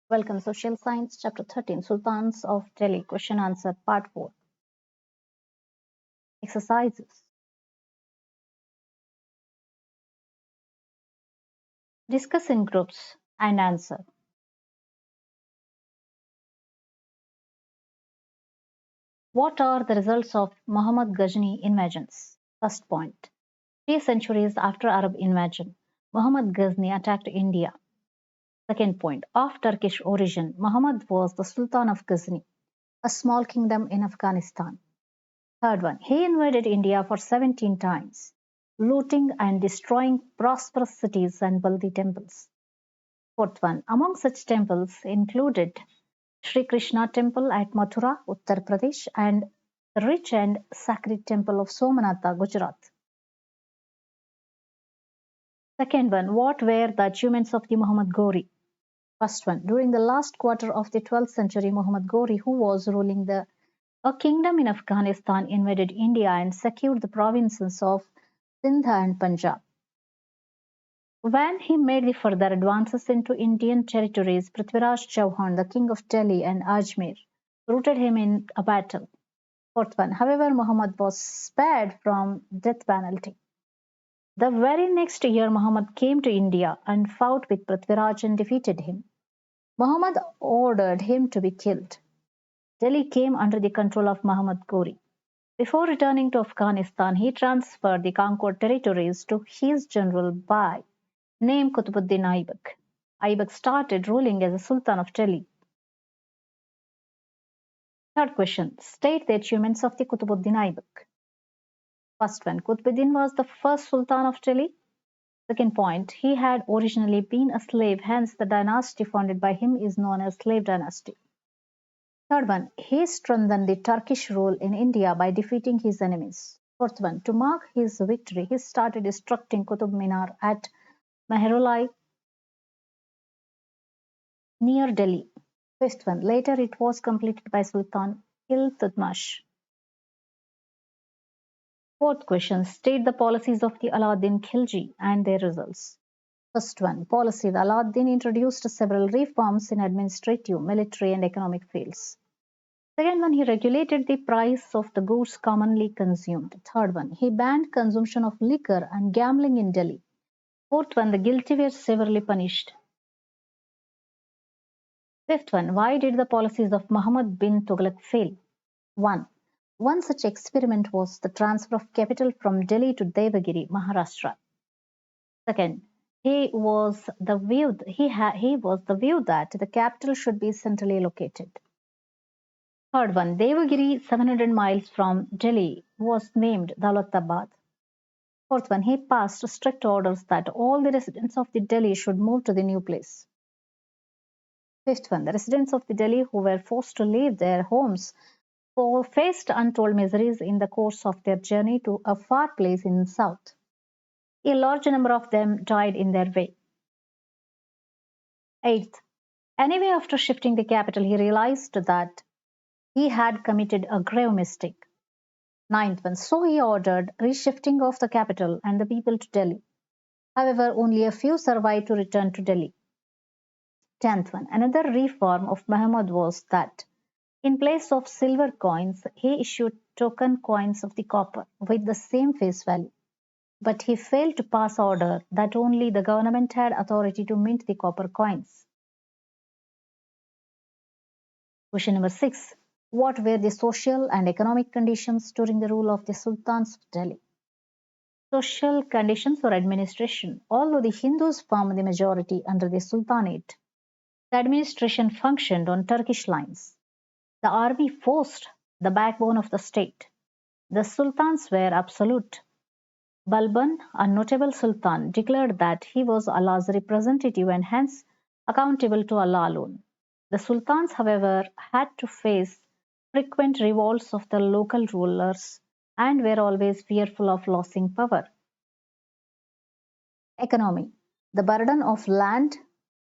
Welcome Social Science, Chapter 13, Sultans of Delhi, Question Answer, Part 4. Exercises. Discuss in groups and answer. What are the results of Muhammad Ghazni invasions? First point. 3 centuries after Arab invasion, Muhammad Ghazni attacked India. Second point. Of Turkish origin, Muhammad was the Sultan of Ghazni, a small kingdom in Afghanistan. Third one. He invaded India for 17 times, looting and destroying prosperous cities and wealthy temples. Fourth one. Among such temples included Sri Krishna Temple at Mathura, Uttar Pradesh, and the rich and sacred temple of Somanatha, Gujarat. Second one. What were the achievements of the Muhammad Ghori? First one. During the last quarter of the 12th century, Muhammad Ghori, who was ruling a kingdom in Afghanistan, invaded India and secured the provinces of Sindh and Punjab. When he made the further advances into Indian territories, Prithviraj Chauhan, the king of Delhi and Ajmer, routed him in a battle. Fourth one. However, Muhammad was spared from death penalty. The very next year, Muhammad came to India and fought with Prithviraj and defeated him. Muhammad ordered him to be killed. Delhi came under the control of Muhammad Ghori. Before returning to Afghanistan, he transferred the conquered territories to his general by name Qutbuddin Aibak. Aibak started ruling as a Sultan of Delhi. Third question. State the achievements of the Qutbuddin Aibak. First one. Qutbuddin was the first Sultan of Delhi. Second point. He had originally been a slave, hence the dynasty founded by him is known as Slave Dynasty. Third one. He strengthened the Turkish rule in India by defeating his enemies. Fourth one. To mark his victory, he started destructing Qutub Minar at Mehrulai near Delhi. Fifth one. Later it was completed by Sultan Iltutmish. Fourth question. State the policies of the Alauddin Khilji and their results. First one. Policy. Alauddin introduced several reforms in administrative, military and economic fields. Second one. He regulated the price of the goods commonly consumed. Third one. He banned consumption of liquor and gambling in Delhi. Fourth one. The guilty were severely punished. Fifth one. Why did the policies of Muhammad bin Tughlaq fail? 1. One such experiment was the transfer of capital from Delhi to Devagiri, Maharashtra. Second, he was the view that the capital should be centrally located. Third one, Devagiri, 700 miles from Delhi, was named Daulatabad. Fourth one, he passed strict orders that all the residents of the Delhi should move to the new place. Fifth one, the residents of the Delhi who were forced to leave their homes faced untold miseries in the course of their journey to a far place in the south. A large number of them died in their way. Eighth, anyway, after shifting the capital, he realized that he had committed a grave mistake. Ninth one, so he ordered reshifting of the capital and the people to Delhi. However, only a few survived to return to Delhi. 10th one, another reform of Muhammad was that in place of silver coins, he issued token coins of the copper with the same face value. But he failed to pass order that only the government had authority to mint the copper coins. Question number 6. What were the social and economic conditions during the rule of the Sultans of Delhi? Social conditions or administration. Although the Hindus formed the majority under the Sultanate, the administration functioned on Turkish lines. The army forced the backbone of the state. The sultans were absolute. Balban, a notable sultan, declared that he was Allah's representative and hence accountable to Allah alone. The sultans, however, had to face frequent revolts of the local rulers and were always fearful of losing power. Economy. The burden of land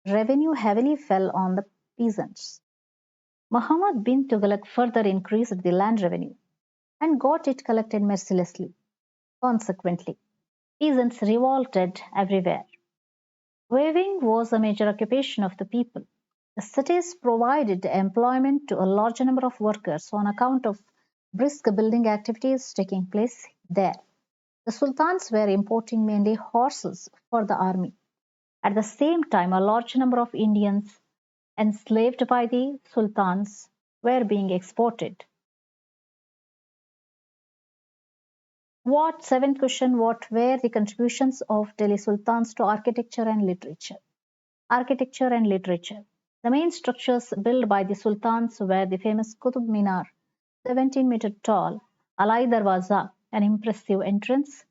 revenue heavily fell on the peasants. Muhammad bin Tughlaq further increased the land revenue and got it collected mercilessly. Consequently, peasants revolted everywhere. Weaving was a major occupation of the people. Cities provided employment to a large number of workers on account of brisk building activities taking place there. The sultans were importing mainly horses for the army. At the same time, a large number of Indians enslaved by the sultans were being exported. Seventh question, what were the contributions of Delhi sultans to architecture and literature? Architecture and literature. The main structures built by the sultans were the famous Qutub Minar, 17-meter tall, Alai Darwaza, an impressive entrance,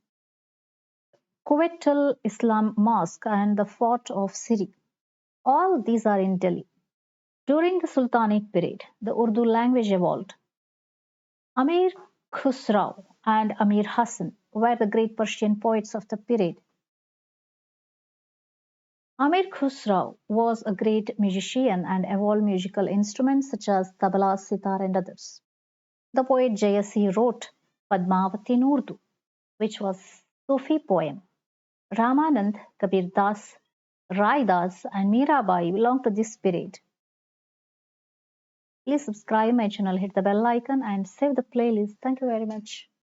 Kuwait al Islam Mosque, and the Fort of Siri. All these are in Delhi. During the Sultanate period, the Urdu language evolved. Amir Khusrau and Amir Hassan were the great Persian poets of the period. Amir Khusrau was a great musician and evolved musical instruments such as tabla, sitar, and others. The poet Jayasi wrote Padmavati in Urdu, which was Sufi poem. Ramanand, Kabir Das, Rai Das, and Mirabai belong to this period. Please subscribe my channel, hit the bell icon, and save the playlist. Thank you very much.